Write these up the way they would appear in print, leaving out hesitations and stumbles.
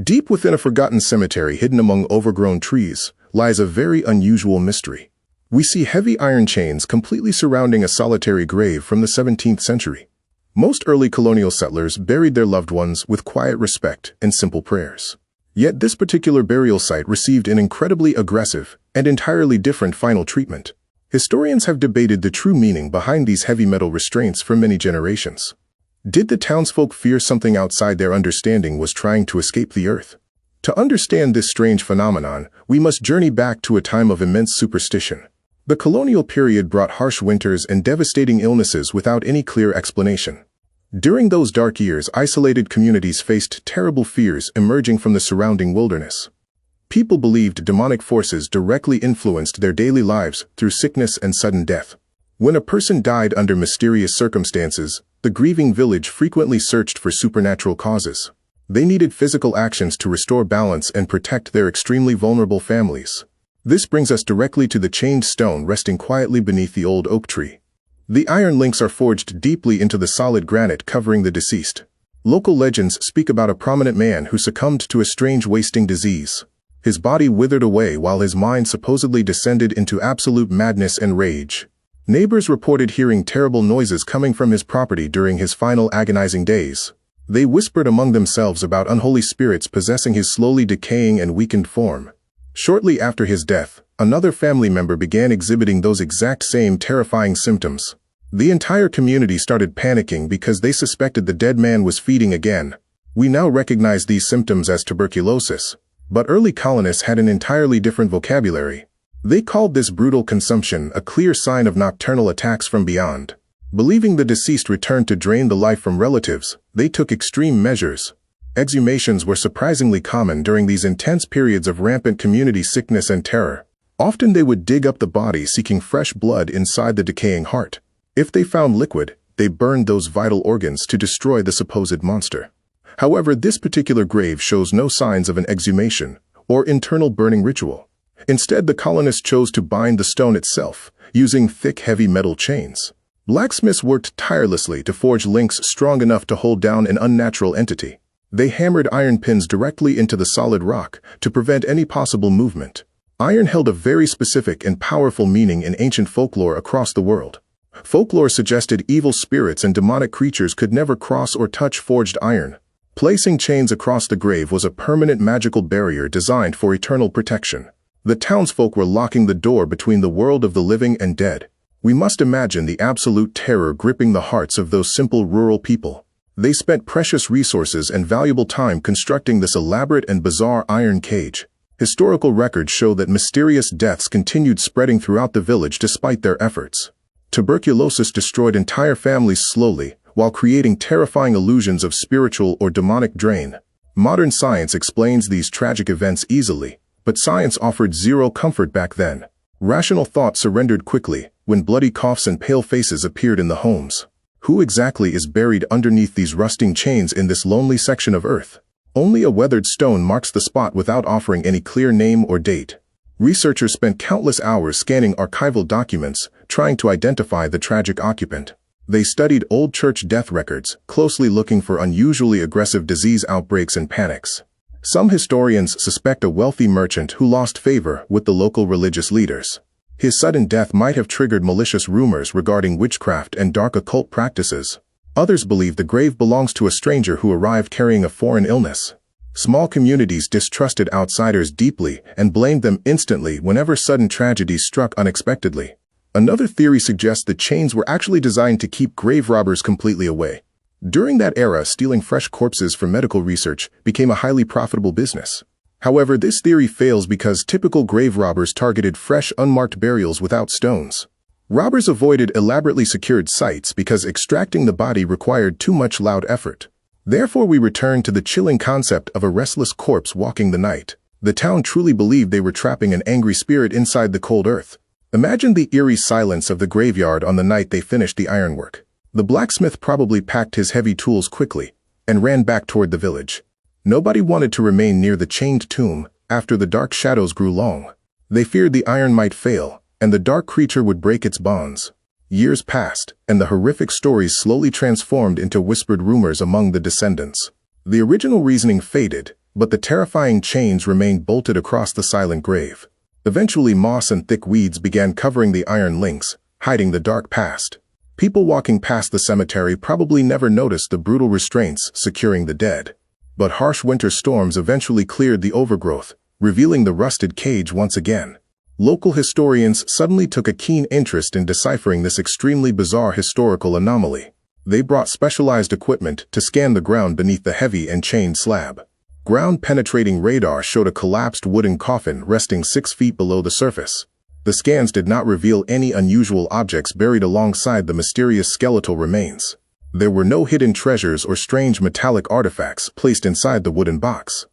Deep within a forgotten cemetery hidden among overgrown trees lies a very unusual mystery. We see heavy iron chains completely surrounding a solitary grave from the 17th century. Most early colonial settlers buried their loved ones with quiet respect and simple prayers. Yet this particular burial site received an incredibly aggressive and entirely different final treatment. Historians have debated the true meaning behind these heavy metal restraints for many generations. Did the townsfolk fear something outside their understanding was trying to escape the earth? To understand this strange phenomenon, we must journey back to a time of immense superstition. The colonial period brought harsh winters and devastating illnesses without any clear explanation. During those dark years, isolated communities faced terrible fears emerging from the surrounding wilderness. People believed demonic forces directly influenced their daily lives through sickness and sudden death. When a person died under mysterious circumstances, the grieving village frequently searched for supernatural causes. They needed physical actions to restore balance and protect their extremely vulnerable families. This brings us directly to the chained stone resting quietly beneath the old oak tree. The iron links are forged deeply into the solid granite covering the deceased. Local legends speak about a prominent man who succumbed to a strange wasting disease. His body withered away while his mind supposedly descended into absolute madness and rage. Neighbors reported hearing terrible noises coming from his property during his final agonizing days. They whispered among themselves about unholy spirits possessing his slowly decaying and weakened form. Shortly after his death, another family member began exhibiting those exact same terrifying symptoms. The entire community started panicking because they suspected the dead man was feeding again. We now recognize these symptoms as tuberculosis, but early colonists had an entirely different vocabulary. They called this brutal consumption a clear sign of nocturnal attacks from beyond. Believing the deceased returned to drain the life from relatives, they took extreme measures. Exhumations were surprisingly common during these intense periods of rampant community sickness and terror. Often they would dig up the body seeking fresh blood inside the decaying heart. If they found liquid, they burned those vital organs to destroy the supposed monster. However, this particular grave shows no signs of an exhumation or internal burning ritual. Instead, the colonists chose to bind the stone itself, using thick, heavy metal chains. Blacksmiths worked tirelessly to forge links strong enough to hold down an unnatural entity. They hammered iron pins directly into the solid rock to prevent any possible movement. Iron held a very specific and powerful meaning in ancient folklore across the world. Folklore suggested evil spirits and demonic creatures could never cross or touch forged iron. Placing chains across the grave was a permanent magical barrier designed for eternal protection. The townsfolk were locking the door between the world of the living and dead. We must imagine the absolute terror gripping the hearts of those simple rural people. They spent precious resources and valuable time constructing this elaborate and bizarre iron cage. Historical records show that mysterious deaths continued spreading throughout the village despite their efforts. Tuberculosis destroyed entire families slowly, while creating terrifying illusions of spiritual or demonic drain. Modern science explains these tragic events easily, but science offered zero comfort back then. Rational thought surrendered quickly when bloody coughs and pale faces appeared in the homes. Who exactly is buried underneath these rusting chains in this lonely section of earth? Only a weathered stone marks the spot without offering any clear name or date. Researchers spent countless hours scanning archival documents, trying to identify the tragic occupant. They studied old church death records, closely looking for unusually aggressive disease outbreaks and panics. Some historians suspect a wealthy merchant who lost favor with the local religious leaders. His sudden death might have triggered malicious rumors regarding witchcraft and dark occult practices. Others believe the grave belongs to a stranger who arrived carrying a foreign illness. Small communities distrusted outsiders deeply and blamed them instantly whenever sudden tragedies struck unexpectedly. Another theory suggests the chains were actually designed to keep grave robbers completely away. During that era, stealing fresh corpses for medical research became a highly profitable business. However, this theory fails because typical grave robbers targeted fresh, unmarked burials without stones. Robbers avoided elaborately secured sites because extracting the body required too much loud effort. Therefore, we return to the chilling concept of a restless corpse walking the night. The town truly believed they were trapping an angry spirit inside the cold earth. Imagine the eerie silence of the graveyard on the night they finished the ironwork. The blacksmith probably packed his heavy tools quickly and ran back toward the village. Nobody wanted to remain near the chained tomb after the dark shadows grew long. They feared the iron might fail, and the dark creature would break its bonds. Years passed, and the horrific stories slowly transformed into whispered rumors among the descendants. The original reasoning faded, but the terrifying chains remained bolted across the silent grave. Eventually, moss and thick weeds began covering the iron links, hiding the dark past. People walking past the cemetery probably never noticed the brutal restraints securing the dead. But harsh winter storms eventually cleared the overgrowth, revealing the rusted cage once again. Local historians suddenly took a keen interest in deciphering this extremely bizarre historical anomaly. They brought specialized equipment to scan the ground beneath the heavy and chained slab. Ground-penetrating radar showed a collapsed wooden coffin resting 6 feet below the surface. The scans did not reveal any unusual objects buried alongside the mysterious skeletal remains. There were no hidden treasures or strange metallic artifacts placed inside the wooden box.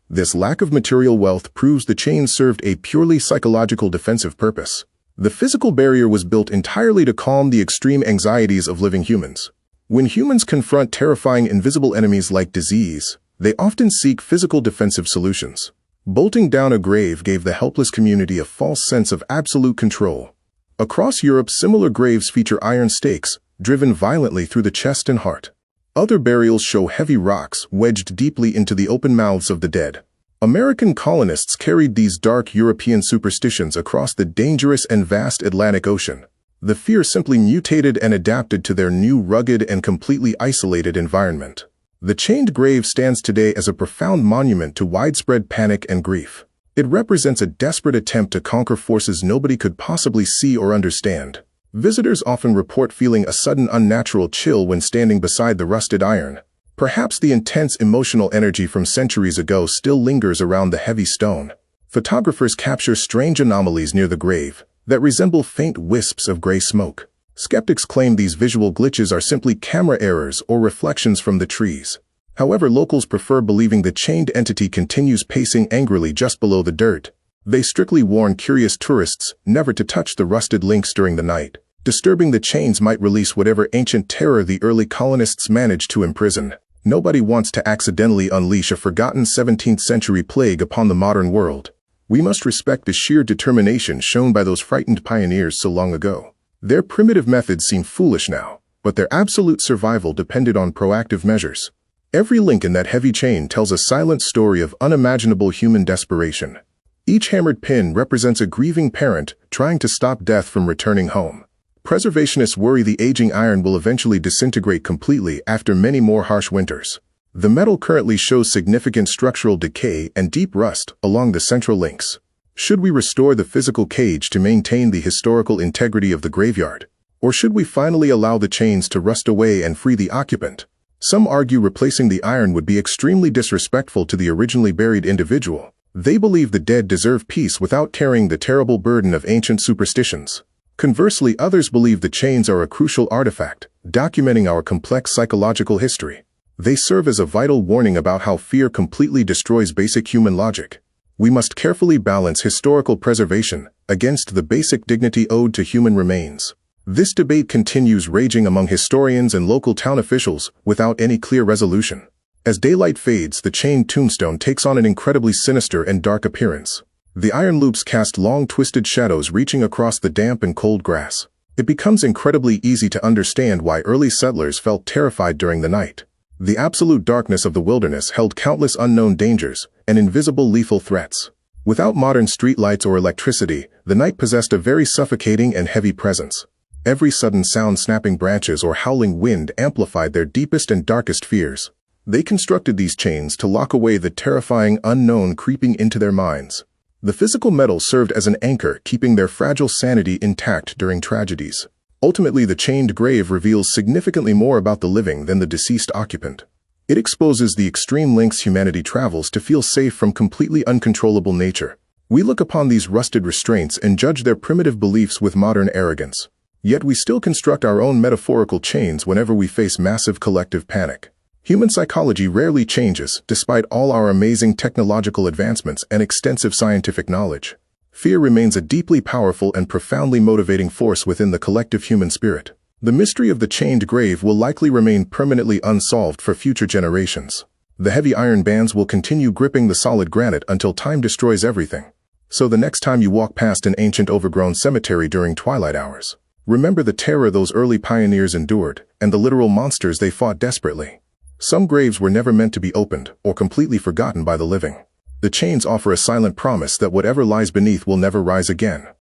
This lack of material wealth proves the chains served a purely psychological defensive purpose. The physical barrier was built entirely to calm the extreme anxieties of living humans. When humans confront terrifying invisible enemies like disease, they often seek physical defensive solutions. Bolting down a grave gave the helpless community a false sense of absolute control. Across Europe, similar graves feature iron stakes, driven violently through the chest and heart. Other burials show heavy rocks wedged deeply into the open mouths of the dead. American colonists carried these dark European superstitions across the dangerous and vast Atlantic Ocean. The fear simply mutated and adapted to their new rugged and completely isolated environment. The chained grave stands today as a profound monument to widespread panic and grief. It represents a desperate attempt to conquer forces nobody could possibly see or understand. Visitors often report feeling a sudden unnatural chill when standing beside the rusted iron. Perhaps the intense emotional energy from centuries ago still lingers around the heavy stone. Photographers capture strange anomalies near the grave that resemble faint wisps of gray smoke. Skeptics claim these visual glitches are simply camera errors or reflections from the trees. However, locals prefer believing the chained entity continues pacing angrily just below the dirt. They strictly warn curious tourists never to touch the rusted links during the night. Disturbing the chains might release whatever ancient terror the early colonists managed to imprison. Nobody wants to accidentally unleash a forgotten 17th-century plague upon the modern world. We must respect the sheer determination shown by those frightened pioneers so long ago. Their primitive methods seem foolish now, but their absolute survival depended on proactive measures. Every link in that heavy chain tells a silent story of unimaginable human desperation. Each hammered pin represents a grieving parent trying to stop death from returning home. Preservationists worry the aging iron will eventually disintegrate completely after many more harsh winters. The metal currently shows significant structural decay and deep rust along the central links. Should we restore the physical cage to maintain the historical integrity of the graveyard? Or should we finally allow the chains to rust away and free the occupant? Some argue replacing the iron would be extremely disrespectful to the originally buried individual. They believe the dead deserve peace without carrying the terrible burden of ancient superstitions. Conversely, others believe the chains are a crucial artifact, documenting our complex psychological history. They serve as a vital warning about how fear completely destroys basic human logic. We must carefully balance historical preservation against the basic dignity owed to human remains. This debate continues raging among historians and local town officials without any clear resolution. As daylight fades, the chained tombstone takes on an incredibly sinister and dark appearance. The iron loops cast long twisted shadows reaching across the damp and cold grass. It becomes incredibly easy to understand why early settlers felt terrified during the night. The absolute darkness of the wilderness held countless unknown dangers and invisible lethal threats. Without modern streetlights or electricity, the night possessed a very suffocating and heavy presence. Every sudden sound, snapping branches or howling wind amplified their deepest and darkest fears. They constructed these chains to lock away the terrifying unknown creeping into their minds. The physical metal served as an anchor, keeping their fragile sanity intact during tragedies. Ultimately, the chained grave reveals significantly more about the living than the deceased occupant. It exposes the extreme lengths humanity travels to feel safe from completely uncontrollable nature. We look upon these rusted restraints and judge their primitive beliefs with modern arrogance. Yet we still construct our own metaphorical chains whenever we face massive collective panic. Human psychology rarely changes, despite all our amazing technological advancements and extensive scientific knowledge. Fear remains a deeply powerful and profoundly motivating force within the collective human spirit. The mystery of the chained grave will likely remain permanently unsolved for future generations. The heavy iron bands will continue gripping the solid granite until time destroys everything. So the next time you walk past an ancient overgrown cemetery during twilight hours, Remember the terror those early pioneers endured, and the literal monsters they fought desperately. Some graves were never meant to be opened, or completely forgotten by the living. The chains offer a silent promise that whatever lies beneath will never rise again.